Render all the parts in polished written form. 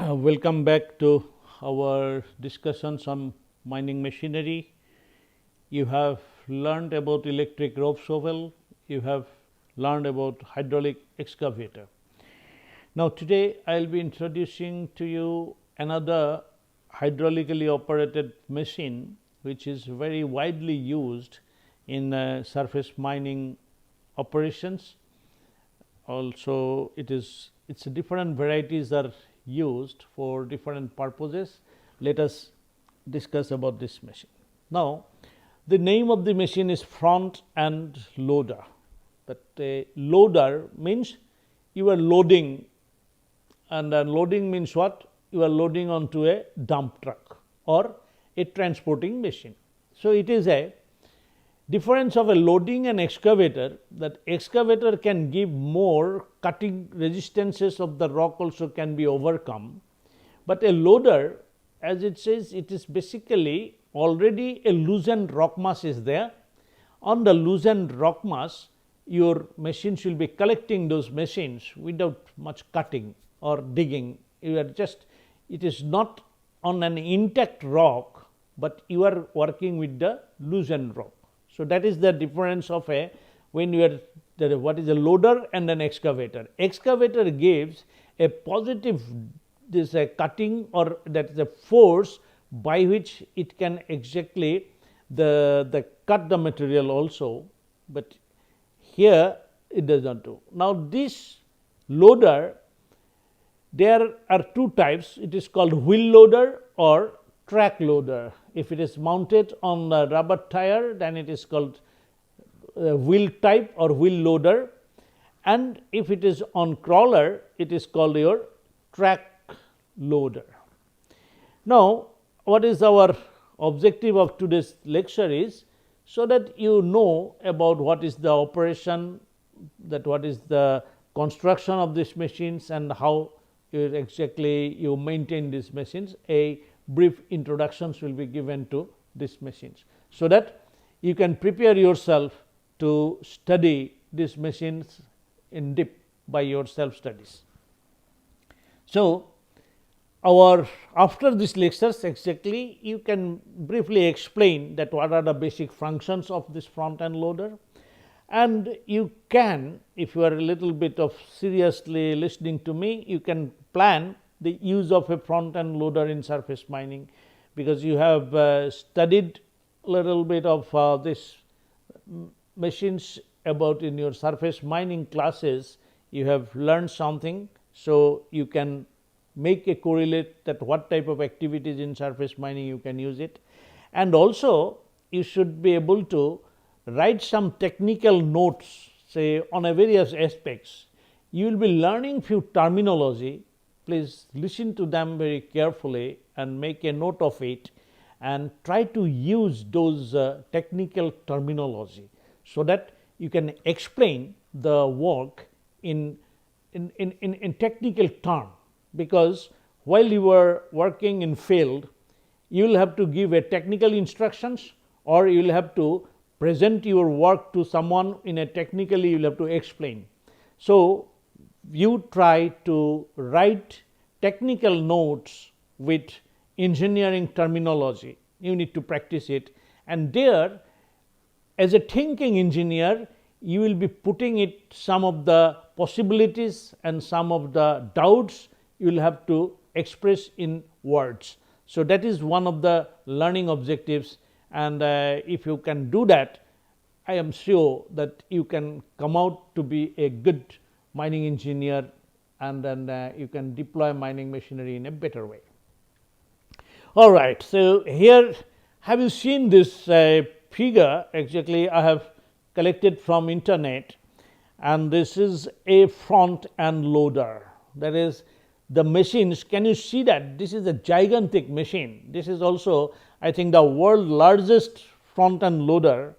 Welcome back to our discussions on mining machinery. You have learned about electric rope shovel, you have learned about hydraulic excavator. Now, today I will be introducing to you another hydraulically operated machine, which is very widely used in surface mining operations. Also, it's different varieties are used for different purposes. Let us discuss about this machine. Now, the name of the machine is front end loader. But a loader means you are loading, and loading means what? You are loading onto a dump truck or a transporting machine. So, it is a difference of a loading and excavator, that excavator can give more cutting resistances of the rock also can be overcome, but a loader, as it says, it is basically already a loosened rock mass is there. On the loosened rock mass, your machines will be collecting those machines without much cutting or digging. You are just, it is not on an intact rock, but you are working with the loosened rock. So, that is the difference of a when you are what is a loader and an excavator. Excavator gives a positive this a cutting, or that is a force by which it can exactly the cut the material also, but here it does not do. Now, this loader, there are two types. It is called wheel loader or track loader. If it is mounted on a rubber tire, then it is called wheel type or wheel loader, and if it is on crawler, it is called your track loader. Now, what is our objective of today's lecture is so that you know about what is the operation, that what is the construction of these machines and how exactly you maintain these machines. A brief introductions will be given to these machines, so that you can prepare yourself to study these machines in depth by your self studies. So, after these lectures exactly you can briefly explain that what are the basic functions of this front end loader, and you can, if you are a little bit of seriously listening to me, you can plan the use of a front end loader in surface mining, because you have studied a little bit of this machines about in your surface mining classes. You have learned something, so you can make a correlate that what type of activities in surface mining you can use it, and also you should be able to write some technical notes, say on a various aspects. You will be learning few terminology. Please listen to them very carefully and make a note of it, and try to use those technical terminology, so that you can explain the work in technical term. Because while you are working in field, you will have to give a technical instructions, or you will have to present your work to someone in a technically you will have to explain. So, you try to write technical notes with engineering terminology. You need to practice it, and there, as a thinking engineer, you will be putting it some of the possibilities and some of the doubts you will have to express in words. So, that is one of the learning objectives, and if you can do that, I am sure that you can come out to be a good mining engineer, and then you can deploy mining machinery in a better way. All right. So, here have you seen this figure? Exactly, I have collected from internet, and this is a front end loader. That is the machines. Can you see that this is a gigantic machine? This is also, I think, the world largest front end loader,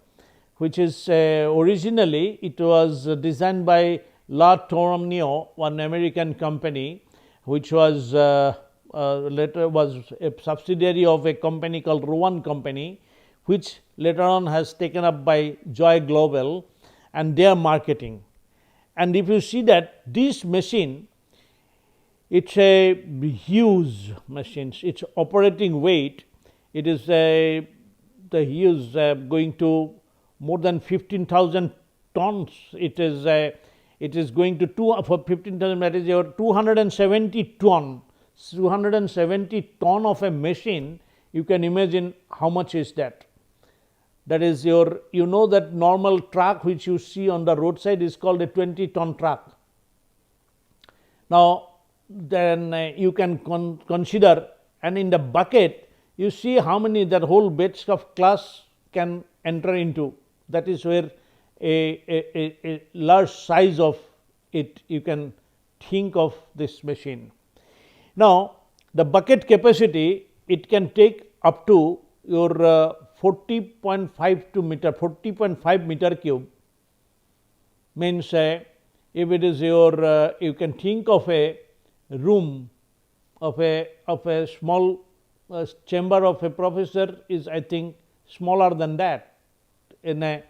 which is originally it was designed by La Tornio, one American company, which was later was a subsidiary of a company called Rowan Company, which later on has taken up by Joy Global, and they are marketing. And if you see that this machine It's a huge machine. Its operating weight, it is the huge going to more than 15,000 tons. It is going to for 15,000, that is your 270 ton. 270 ton of a machine. You can imagine how much is that. That is your, you know, that normal truck which you see on the roadside is called a 20-ton truck. Now, then you can consider, and in the bucket you see how many that whole beds of glass can enter into. That is where a large size of it you can think of this machine. Now, the bucket capacity, it can take up to your 40.5 meter cube, means if it is your you can think of a room of a small chamber of a professor is, I think, smaller than that. In a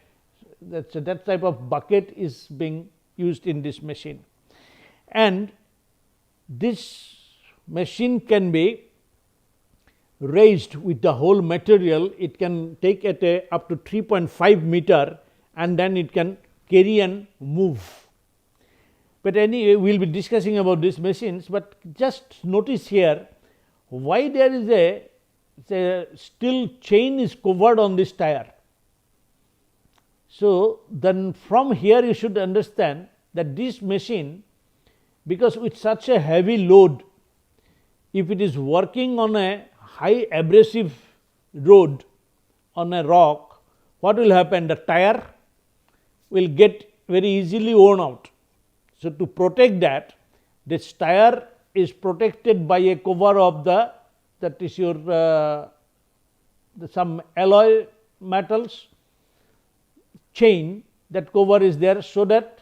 that type of bucket is being used in this machine, and this machine can be raised with the whole material. It can take at up to 3.5 meter, and then it can carry and move. But anyway, we will be discussing about these machines, but just notice here why there is a steel chain is covered on this tire. So, then from here you should understand that this machine, because with such a heavy load, if it is working on a high abrasive road on a rock, what will happen? The tire will get very easily worn out. So, to protect that, this tire is protected by a cover of the, that is your some alloy metals chain, that cover is there, so that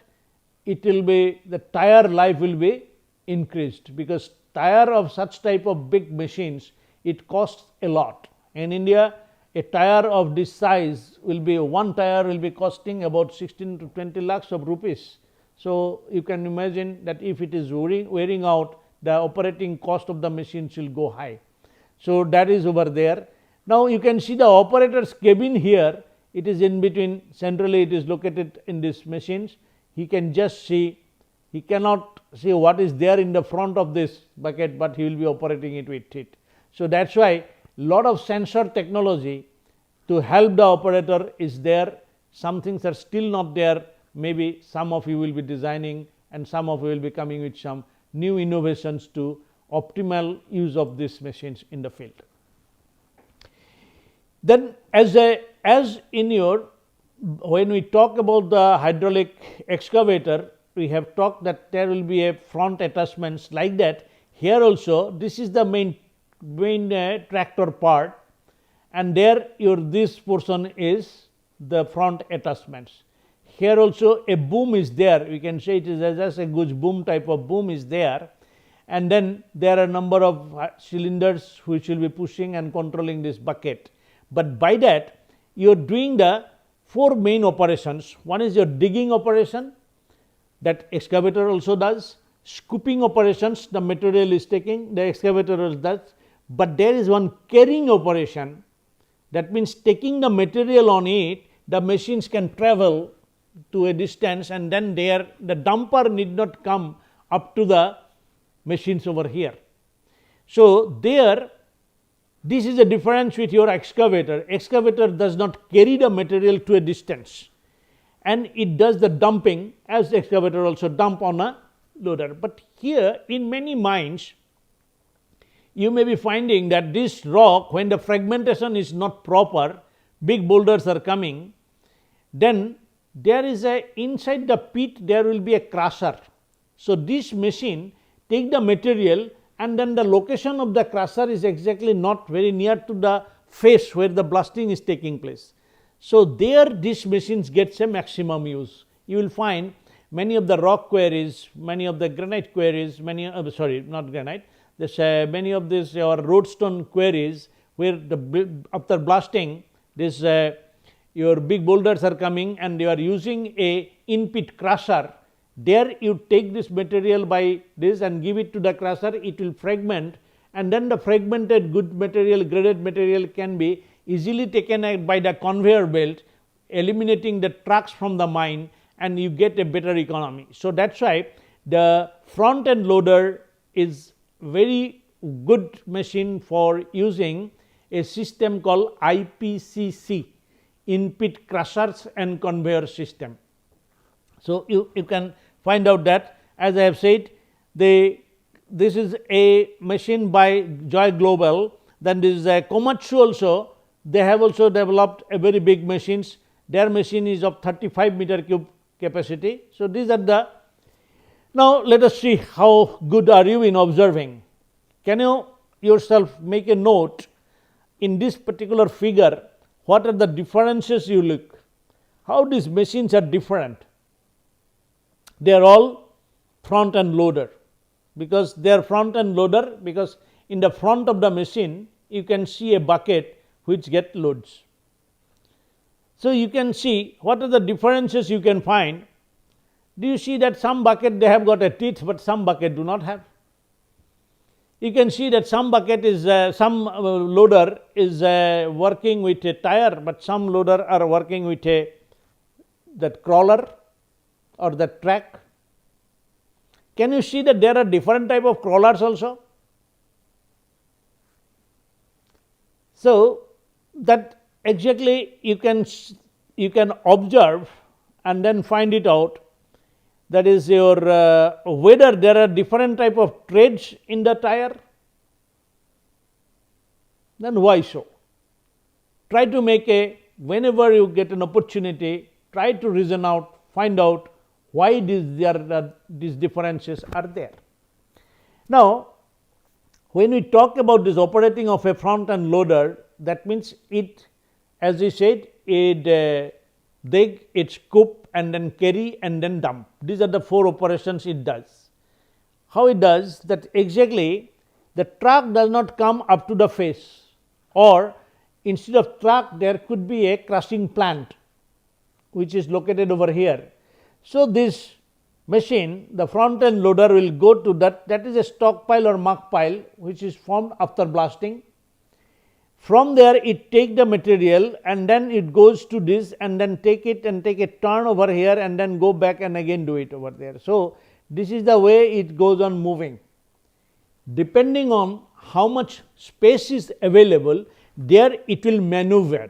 it will be, the tire life will be increased, because tire of such type of big machines, it costs a lot. In India, a tire of this size will be, one tire will be costing about 16 to 20 lakhs of rupees. So, you can imagine that if it is wearing out, the operating cost of the machines will go high. So, that is over there. Now, you can see the operator's cabin here, it is in between, centrally it is located in these machines. He can just see, he cannot see what is there in the front of this bucket, but he will be operating it with it. So, that is why lot of sensor technology to help the operator is there. Some things are still not there. Maybe some of you will be designing, and some of you will be coming with some new innovations to optimal use of these machines in the field. Then as in your, when we talk about the hydraulic excavator, we have talked that there will be a front attachments like that. Here also, this is the main tractor part, and there your this portion is the front attachments. Here also a boom is there, we can say it is just a good boom type of boom is there, and then there are a number of cylinders which will be pushing and controlling this bucket. But by that you are doing the four main operations. One is your digging operation, that excavator also does. Scooping operations, the material is taking, the excavator also does. But there is one carrying operation, that means taking the material on it, the machines can travel to a distance, and then there the dumper need not come up to the machines over here. So, there this is a difference with your excavator. Excavator does not carry the material to a distance, and it does the dumping, as the excavator also dump on a loader. But here in many mines, you may be finding that this rock, when the fragmentation is not proper, big boulders are coming, then there is a, inside the pit there will be a crusher. So, this machine take the material, and then the location of the crusher is exactly not very near to the face where the blasting is taking place. So, there these machines gets a maximum use. You will find many of the rock quarries, many of the granite quarries, many sorry not granite, this many of these roadstone quarries, where the after blasting this your big boulders are coming, and you are using a in pit crusher. There you take this material by this and give it to the crusher, it will fragment, and then the fragmented good material, graded material can be easily taken out by the conveyor belt, eliminating the trucks from the mine, and you get a better economy. So, that is why the front end loader is very good machine for using a system called IPCC, in-pit crushers and conveyor system. So, you can find out that, as I have said, this is a machine by Joy Global, then this is a Komatsu also, they have also developed a very big machines, their machine is of 35 meter cube capacity. So, these are the, now let us see how good are you in observing. Can you yourself make a note in this particular figure, what are the differences you look, how these machines are different. They are all front end loader, because they are front end loader, because in the front of the machine you can see a bucket which get loads. So, you can see what are the differences you can find. Do you see that some bucket they have got a teeth, but some bucket do not have. You can see that some bucket is some loader is working with a tire, but some loader are working with a that crawler or that track. Can you see that there are different type of crawlers also? So, that exactly you can observe and then find it out, that is your whether there are different type of treads in the tire, then why so? Try to make a, whenever you get an opportunity, try to reason out, find out why these differences are there. Now, when we talk about this operating of a front end loader, that means it, as we said, it dig, it scoop and then carry and then dump. These are the 4 operations it does. How it does that exactly, the truck does not come up to the face, or instead of truck there could be a crushing plant which is located over here. So, this machine, the front end loader will go to that is a stockpile or muck pile which is formed after blasting. From there it take the material and then it goes to this and then take it and take a turn over here and then go back and again do it over there. So, this is the way it goes on moving. Depending on how much space is available, there it will maneuver.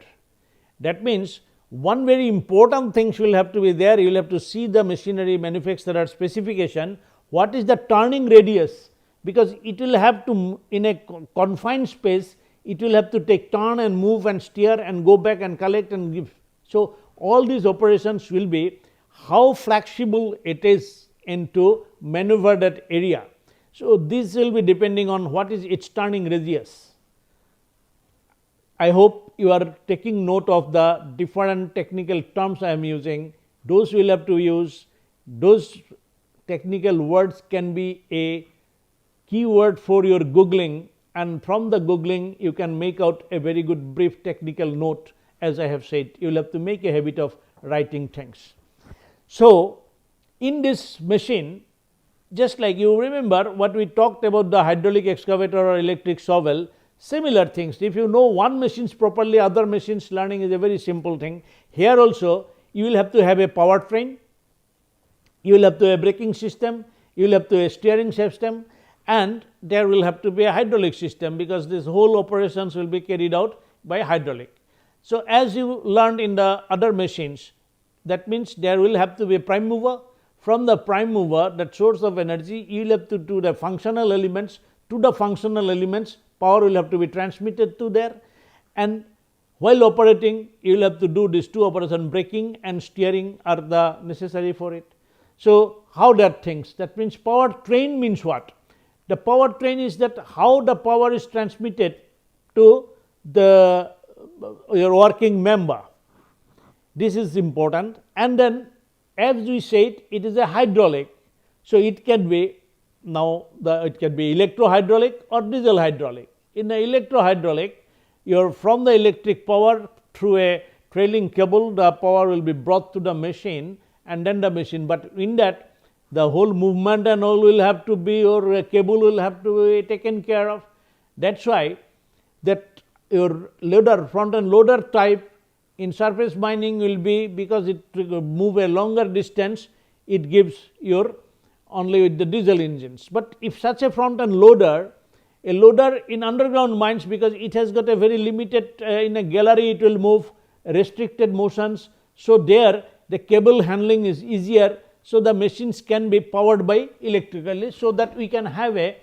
That means, one very important thing will have to be there, you will have to see the machinery manufacturer specification, what is the turning radius, because it will have to, in a confined space, it will have to take turn and move and steer and go back and collect and give. So, all these operations will be how flexible it is into maneuver that area. So, this will be depending on what is its turning radius. I hope you are taking note of the different technical terms I am using. Those you will have to use, those technical words can be a keyword for your googling, and from the googling you can make out a very good brief technical note. As I have said, you will have to make a habit of writing things. So, in this machine, just like you remember what we talked about the hydraulic excavator or electric shovel, similar things. If you know one machines properly, other machines learning is a very simple thing. Here also you will have to have a powertrain, you will have to have a braking system, you will have to have a steering system, and there will have to be a hydraulic system, because this whole operations will be carried out by hydraulic. So, as you learned in the other machines, that means there will have to be a prime mover. From the prime mover, that source of energy, you will have to do the functional elements. To the functional elements, power will have to be transmitted to there, and while operating you will have to do these 2 operations, braking and steering are the necessary for it. So, how that things, that means power train means what? The power train is that how the power is transmitted to the your working member. This is important, and then as we said, it is a hydraulic. So, it can be now it can be electro-hydraulic or diesel hydraulic. In the electro-hydraulic, from the electric power through a trailing cable, the power will be brought to the machine and then the machine, but in that the whole movement and all will have to be, or a cable will have to be taken care of. That is why that your loader, front end loader type in surface mining will be, because it move a longer distance, it gives your only with the diesel engines. But if such a front end loader, a loader in underground mines, because it has got a very limited in a gallery, it will move restricted motions. So, there the cable handling is easier. So, the machines can be powered by electrically. So, that we can have a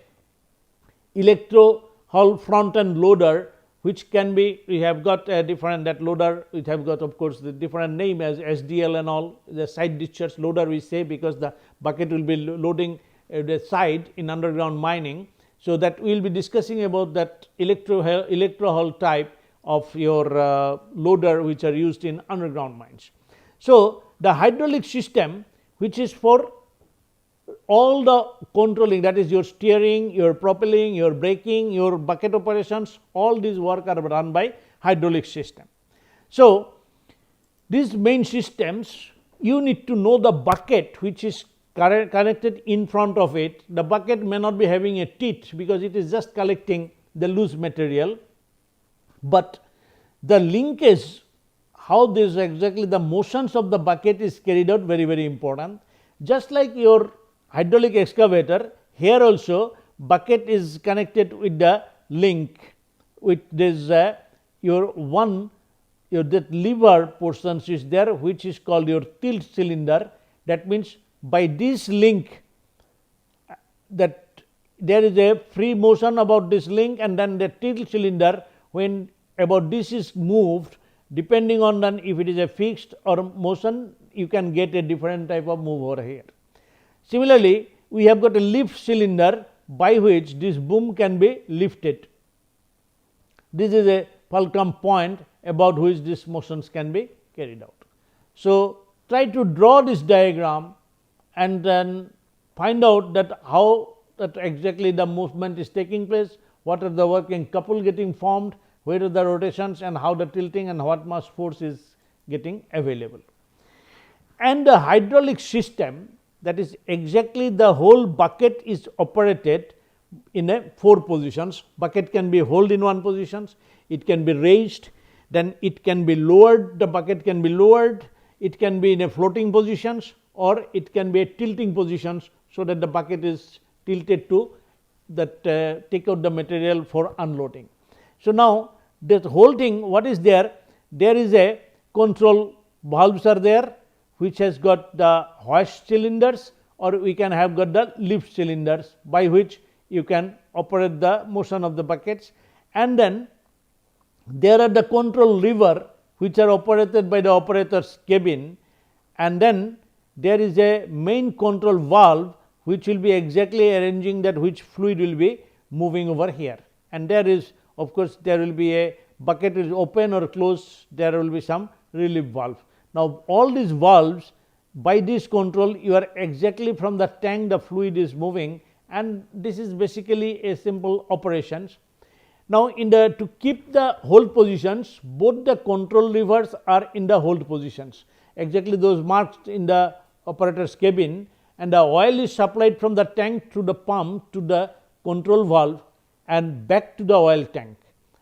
electro hull front end loader, which can be, we have got a different, that loader we have got of course the different name as SDL and all, the side discharge loader we say, because the bucket will be loading the side in underground mining. So, that we will be discussing about that electro hull type of your loader which are used in underground mines. So, the hydraulic system which is for all the controlling, that is your steering, your propelling, your braking, your bucket operations, all these work are run by hydraulic system. So, these main systems, you need to know the bucket which is connected in front of it. The bucket may not be having a teeth, because it is just collecting the loose material, but the linkage, how this exactly the motions of the bucket is carried out, very very important. Just like your hydraulic excavator, here also bucket is connected with the link with this your that lever portions is there, which is called your tilt cylinder. That means by this link, that there is a free motion about this link, and then the tilt cylinder, when about this is moved, depending on then if it is a fixed or motion, you can get a different type of move over here. Similarly, we have got a lift cylinder by which this boom can be lifted. This is a fulcrum point about which these motions can be carried out. So, try to draw this diagram and then find out that how that exactly the movement is taking place, what are the working couple getting formed, where are the rotations, and how the tilting and what mass force is getting available. And the hydraulic system, that is exactly the whole bucket is operated in a 4 positions. Bucket can be held in one positions, it can be raised, then it can be lowered, the bucket can be lowered, it can be in a floating positions, or it can be a tilting positions, so that the bucket is tilted to that take out the material for unloading. So, now this whole thing, what is there? There is a control valves are there, which has got the hoist cylinders, or we can have got the lift cylinders, by which you can operate the motion of the buckets. And then there are the control lever, which are operated by the operator's cabin, and then there is a main control valve, which will be exactly arranging that which fluid will be moving over here. And there is, of course, there will be a bucket is open or closed, there will be some relief valve. Now, all these valves, by this control, you are exactly from the tank the fluid is moving, and this is basically a simple operations. Now, in the to keep the hold positions, both the control levers are in the hold positions, exactly those marked in the operator's cabin, and the oil is supplied from the tank to the pump to the control valve and back to the oil tank.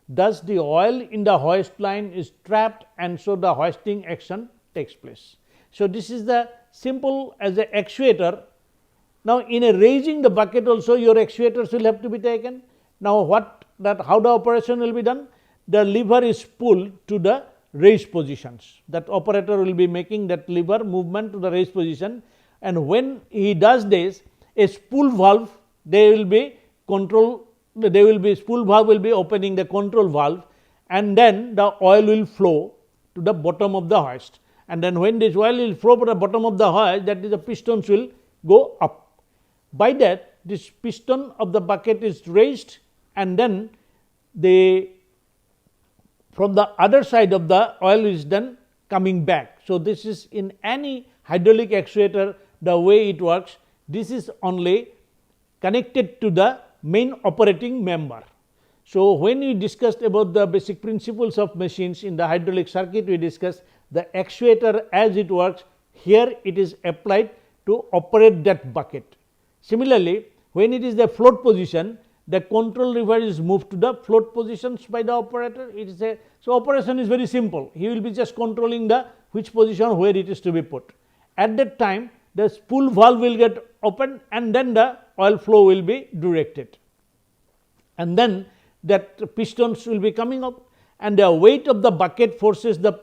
Thus, the oil in the hoist line is trapped, and so the hoisting action takes place. So, this is the simple as a actuator. Now, in a raising the bucket also, your actuators will have to be taken. Now, what that how the operation will be done? The lever is pulled to the raised positions. That operator will be making that lever movement to the raised position, and when he does this, a spool valve, they will be control, they will be spool valve will be opening the control valve, and then the oil will flow to the bottom of the hoist. And then when this oil will flow to the bottom of the hoist, that is the pistons will go up. By that, this piston of the bucket is raised, and then the from the other side of the oil is then coming back. So, this is in any hydraulic actuator the way it works. This is only connected to the main operating member. So, when we discussed about the basic principles of machines in the hydraulic circuit, we discussed the actuator as it works. Here it is applied to operate that bucket. Similarly, when it is the float position, the control lever is moved to the float positions by the operator. It is a, so operation is very simple. He will be just controlling the which position where it is to be put. At that time, the spool valve will get opened and then the oil flow will be directed. And then that pistons will be coming up and the weight of the bucket forces the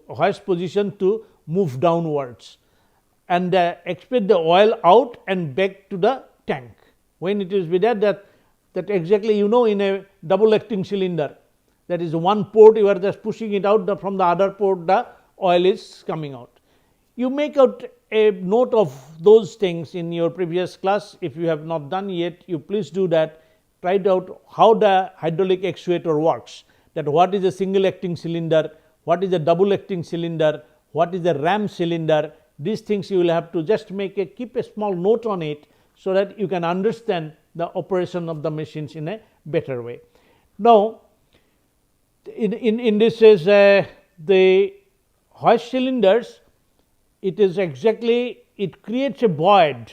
hoist position to move downwards and expel the oil out and back to the tank. When it is with that exactly in a double acting cylinder, that is one port you are just pushing it out, from the other port the oil is coming out. You make out a note of those things in your previous class. If you have not done yet, you please do that. Try out how the hydraulic actuator works, that what is a single acting cylinder, what is a double acting cylinder, what is a ram cylinder. These things you will have to just keep a small note on it so that you can understand the operation of the machines in a better way. Now, in this is the hoist cylinders, it is exactly, it creates a void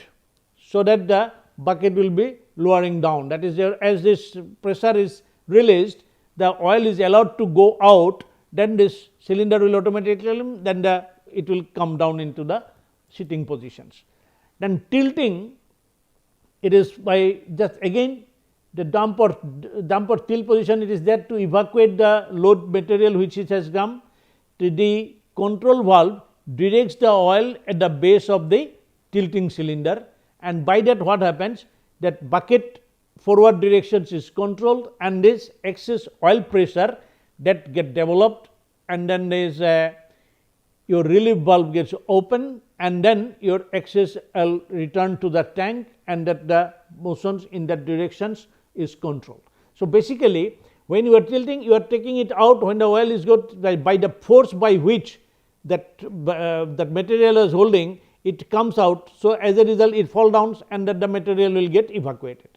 so that the bucket will be lowering down. That is, as this pressure is released, the oil is allowed to go out, then this cylinder will automatically, then it will come down into the sitting positions. Then tilting, it is by just again the dump or tilt position, it is there to evacuate the load material which it has come. The control valve directs the oil at the base of the tilting cylinder, and by that what happens, that bucket forward directions is controlled and this excess oil pressure that get developed, and then there is your relief valve gets open and then your excess oil return to the tank, and that the motions in that directions is controlled. So, basically when you are tilting, you are taking it out when the oil is got by the force by which that material is holding, it comes out. So, as a result it fall down and that the material will get evacuated.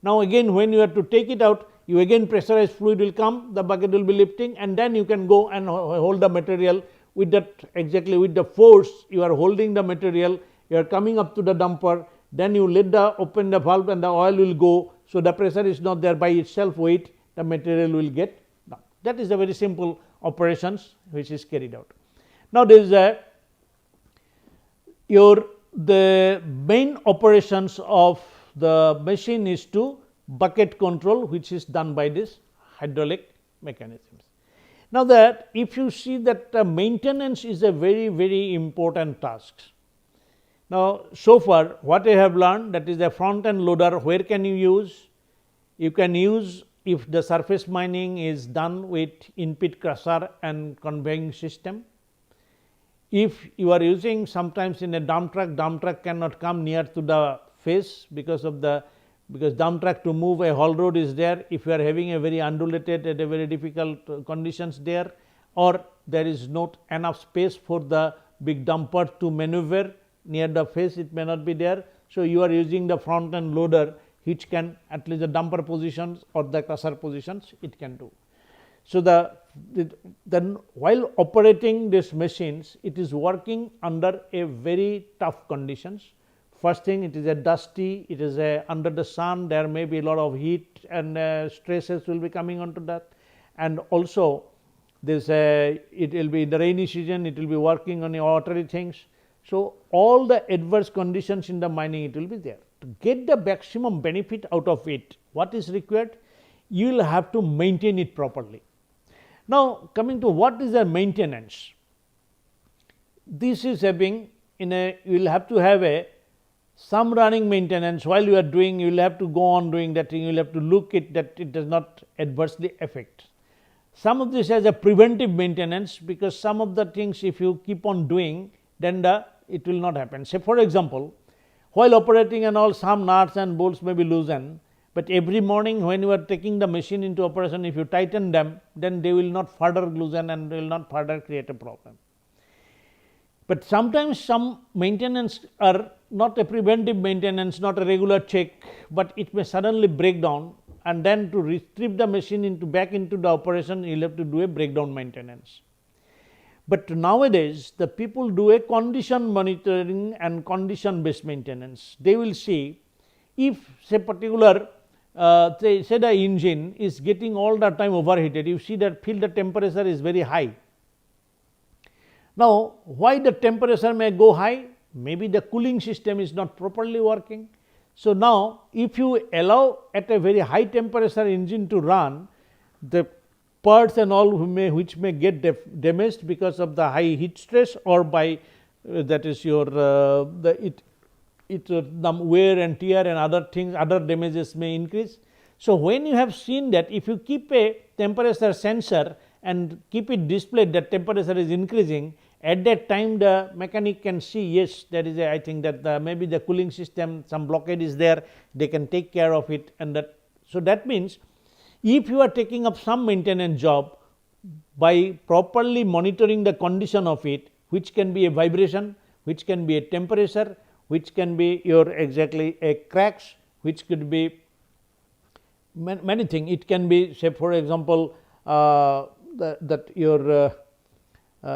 Now, again when you have to take it out, you again pressurized fluid will come, the bucket will be lifting, and then you can go and hold the material with that exactly with the force you are holding the material, you are coming up to the dumper, then you open the valve and the oil will go. So, the pressure is not there by itself, weight, the material will get down. That is a very simple operations which is carried out. Now, there is the main operations of the machine is to bucket control, which is done by this hydraulic mechanisms. Now, that if you see that maintenance is a very important task. Now, so far what I have learned, that is the front end loader, where can you use? You can use if the surface mining is done with in-pit crusher and conveying system. If you are using sometimes in a dump truck cannot come near to the face because dump truck to move a haul road is there. If you are having a very undulated and a very difficult conditions there, or there is not enough space for the big dumper to maneuver near the face, it may not be there. So, you are using the front end loader which can at least the dumper positions or the crusher positions it can do. So, then while operating these machines, it is working under a very tough conditions. First thing, it is a dusty, it is under the sun, there may be a lot of heat and stresses will be coming onto that, and also this it will be in the rainy season, it will be working on watery things. So, all the adverse conditions in the mining it will be there. To get the maximum benefit out of it, what is required? You will have to maintain it properly. Now, coming to what is the maintenance? This is having you will have to have some running maintenance. While you are doing, you will have to go on doing that thing, you will have to look it that it does not adversely affect. Some of this has a preventive maintenance, because some of the things if you keep on doing, then it will not happen. Say for example, while operating and all, some nuts and bolts may be loosened, but every morning when you are taking the machine into operation, if you tighten them, then they will not further loosen and will not further create a problem. But sometimes some maintenance are not a preventive maintenance, not a regular check, but it may suddenly break down, and then to retrieve the machine back into the operation, you will have to do a breakdown maintenance. But nowadays the people do a condition monitoring and condition based maintenance. They will see if say particular say the engine is getting all the time overheated, you see that feel the temperature is very high. Now, why the temperature may go high? Maybe the cooling system is not properly working. So, now if you allow at a very high temperature engine to run, the parts and all which may get damaged because of the high heat stress or by that is your the wear and tear and other things, other damages may increase. So, when you have seen that if you keep a temperature sensor and keep it displayed that temperature is increasing, at that time the mechanic can see, yes, there is a, I think that maybe the cooling system some blockade is there, they can take care of it. And that, so that means if you are taking up some maintenance job, by properly monitoring the condition of it, which can be a vibration, which can be a temperature, which can be your exactly a cracks, which could be many things. It can be say for example, that your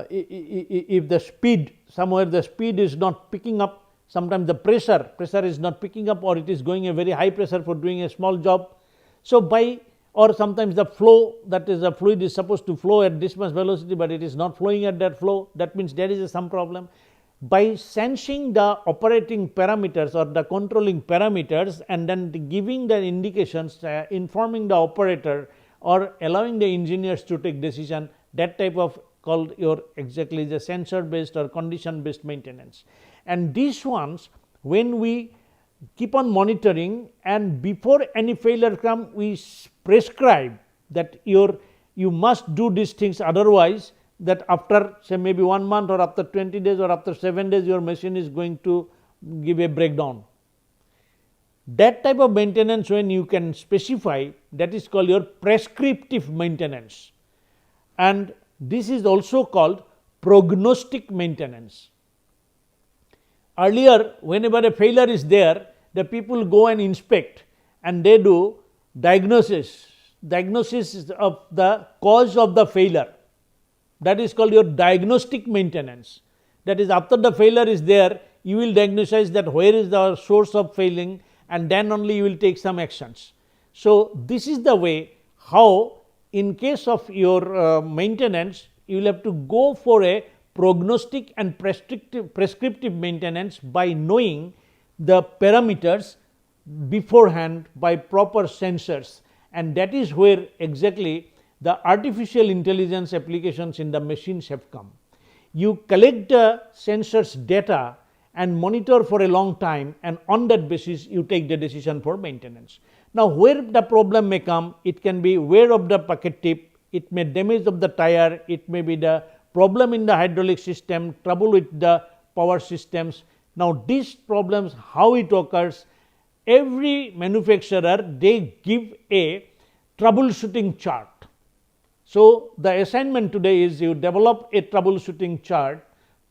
if the speed somewhere the speed is not picking up, sometimes the pressure is not picking up, or it is going a very high pressure for doing a small job. So, by or sometimes the flow, that is the fluid is supposed to flow at this much velocity, but it is not flowing at that flow, that means there is some problem. By sensing the operating parameters or the controlling parameters and then giving the indications, informing the operator or allowing the engineers to take decision, that type of called your exactly the sensor based or condition based maintenance. And these ones, when we keep on monitoring and before any failure come, we prescribe that you must do these things, otherwise that after say maybe 1 month or after 20 days or after 7 days your machine is going to give a breakdown. That type of maintenance when you can specify, that is called your prescriptive maintenance, and this is also called prognostic maintenance. Earlier, whenever a failure is there, the people go and inspect and they do diagnosis of the cause of the failure. That is called your diagnostic maintenance. That is, after the failure is there, you will diagnose that where is the source of failing, and then only you will take some actions. So, this is the way how in case of your maintenance, you will have to go for a prognostic and prescriptive maintenance by knowing the parameters beforehand by proper sensors, and that is where exactly the artificial intelligence applications in the machines have come. You collect the sensors data and monitor for a long time, and on that basis you take the decision for maintenance. Now, where the problem may come, it can be wear of the pocket tip, it may damage of the tire, it may be the problem in the hydraulic system, trouble with the power systems. Now, these problems how it occurs, every manufacturer they give a troubleshooting chart. So, the assignment today is you develop a troubleshooting chart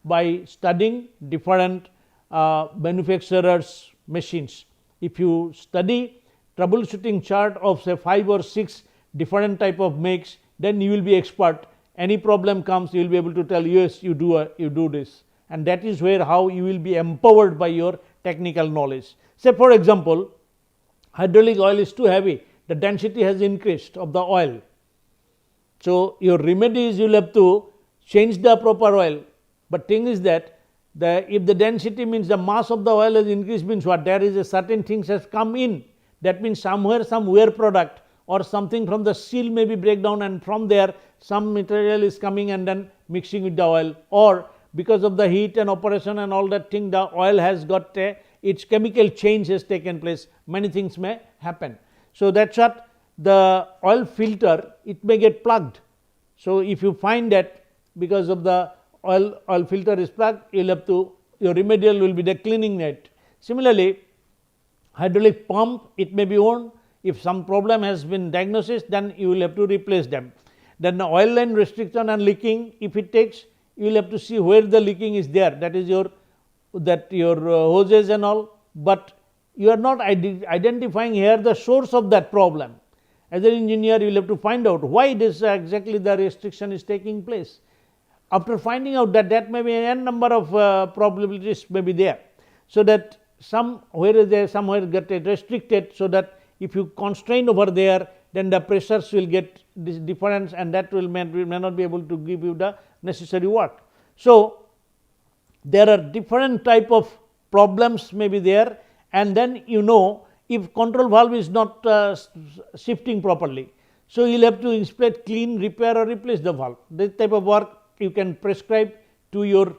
by studying different manufacturers machines. If you study troubleshooting chart of say 5 or 6 different type of makes, then you will be expert. Any problem comes, you will be able to tell, yes, you do this, and that is where how you will be empowered by your technical knowledge. Say for example, hydraulic oil is too heavy, the density has increased of the oil. So, your remedy is you will have to change the proper oil, but thing is that if the density means the mass of the oil has increased, means what, there is a certain things has come in, that means somewhere some wear product or something from the seal may be breakdown, and from there some material is coming and then mixing with the oil, or because of the heat and operation and all that thing, the oil has got its chemical change has taken place, many things may happen. So, that is what the oil filter, it may get plugged. So, if you find that because of the oil filter is plugged, you will have to, your remedial will be the cleaning net. Similarly, hydraulic pump, it may be worn, if some problem has been diagnosed, then you will have to replace them. Then the oil line restriction and leaking, if it takes, you will have to see where the leaking is there, that is your hoses and all, but you are not identifying here the source of that problem. As an engineer, you will have to find out why this exactly the restriction is taking place. after finding out that that may be n number of probabilities may be there. So, that somewhere is there, somewhere get restricted, so that if you constrain over there, then the pressures will get this difference, and that will may not be able to give you the necessary work. So, there are different type of problems may be there, and then if control valve is not shifting properly. So, you will have to inspect, clean, repair or replace the valve. This type of work you can prescribe to your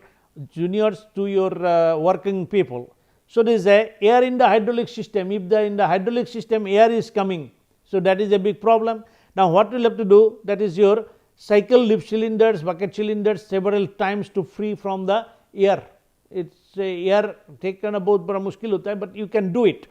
juniors, to your working people. So, there is a air in the hydraulic system. If in the hydraulic system air is coming, so that is a big problem. Now, what we will have to do, that is your cycle lift cylinders, bucket cylinders several times to free from the air. It is air taken about bada mushkil hota hai, but you can do it.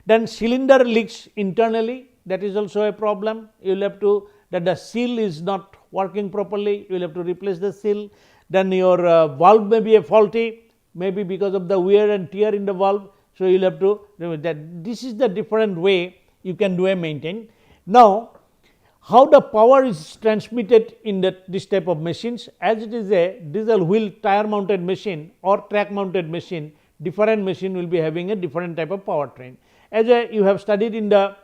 Then cylinder leaks internally, that is also a problem. You will have to, that the seal is not working properly, you will have to replace the seal. Then your valve may be a faulty, maybe because of the wear and tear in the valve. So, you will have to remove that. This is the different way you can do a maintain. Now, how the power is transmitted in this type of machines, as it is a diesel wheel tire mounted machine or track mounted machine, different machine will be having a different type of powertrain. As you have studied in the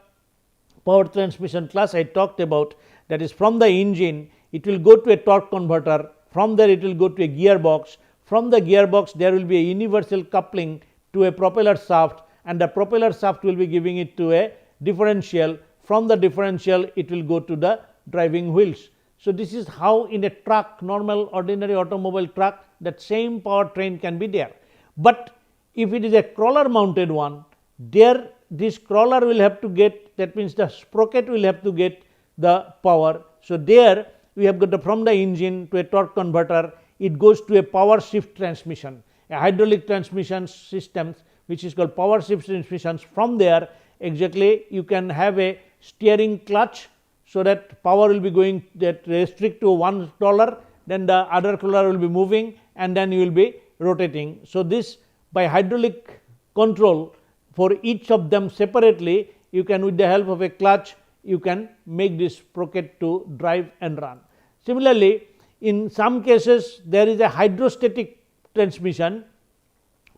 power transmission class, I talked about, that is from the engine it will go to a torque converter, from there it will go to a gearbox, from the gearbox there will be a universal coupling to a propeller shaft, and the propeller shaft will be giving it to a differential, from the differential it will go to the driving wheels. So, this is how in a truck, normal ordinary automobile truck, that same powertrain can be there. But if it is a crawler mounted one, there this crawler will have to get, that means the sprocket will have to get the power. So, there we have got from the engine to a torque converter, it goes to a power shift transmission, a hydraulic transmission systems which is called power shift transmissions. From there exactly you can have a steering clutch, so that power will be going, that restrict to one crawler, then the other crawler will be moving, and then you will be rotating. So, this by hydraulic control for each of them separately, you can, with the help of a clutch, you can make this sprocket to drive and run. Similarly, in some cases there is a hydrostatic transmission.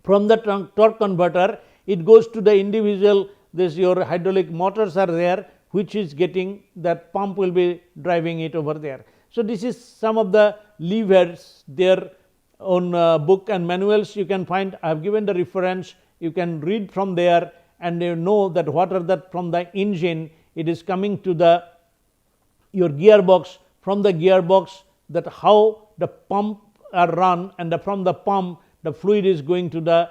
From the torque converter it goes to the individual, this your hydraulic motors are there, which is getting, that pump will be driving it over there. So, this is some of the levers there on book and manuals you can find. I have given the reference, you can read from there, and you know that what are that from the engine it is coming to the your gearbox, from the gearbox that how the pump are run, and from the pump the fluid is going to the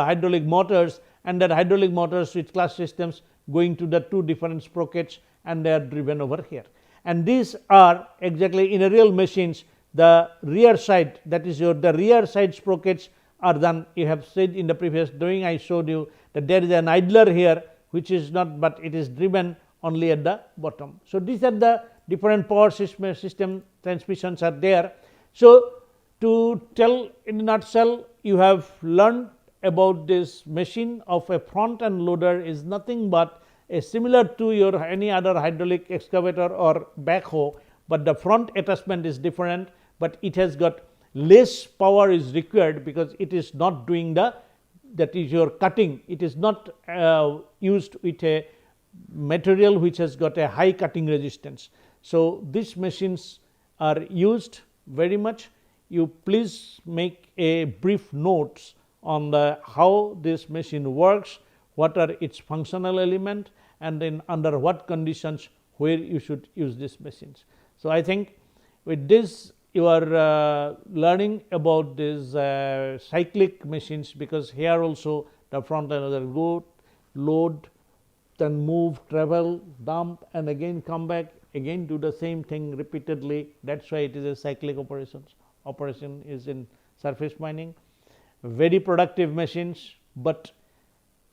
hydraulic motors, and that hydraulic motors with clutch systems going to the two different sprockets, and they are driven over here. And these are exactly in a real machines, the rear side, that is the rear side sprockets are done. You have said in the previous drawing I showed you that there is an idler here, which is not, but it is driven only at the bottom. So, these are the different power system transmissions are there. So, to tell in a nutshell, you have learned about this machine of a front end loader is nothing but a similar to your any other hydraulic excavator or backhoe, but the front attachment is different, but it has got less power is required, because it is not doing the, that is your cutting, it is not used with a material which has got a high cutting resistance. So, these machines are used very much. You please make a brief notes on the how this machine works, what are its functional element, and then under what conditions where you should use these machines. So, I think with this you are learning about these cyclic machines, because here also the front end loader go, load, then move, travel, dump, and again come back, again do the same thing repeatedly. That is why it is a cyclic operation is in surface mining. Very productive machines, but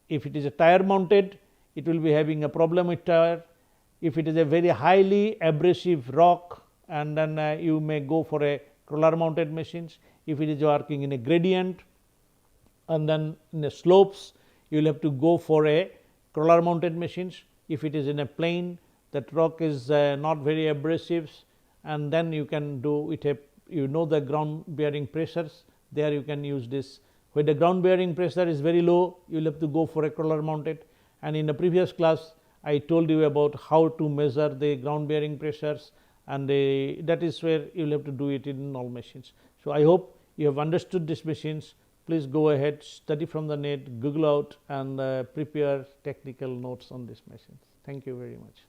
if it is a tire mounted, it will be having a problem with tire. If it is a very highly abrasive rock, and then you may go for a crawler mounted machines. If it is working in a gradient and then in the slopes, you will have to go for a crawler mounted machines. If it is in a plane, that rock is not very abrasive, and then you can do with a you know the ground bearing pressures, there you can use this. When the ground bearing pressure is very low, you will have to go for a crawler mounted, and in the previous class I told you about how to measure the ground bearing pressures, and that is where you will have to do it in all machines. So, I hope you have understood these machines. Please go ahead, study from the net, Google out, and prepare technical notes on these machines. Thank you very much.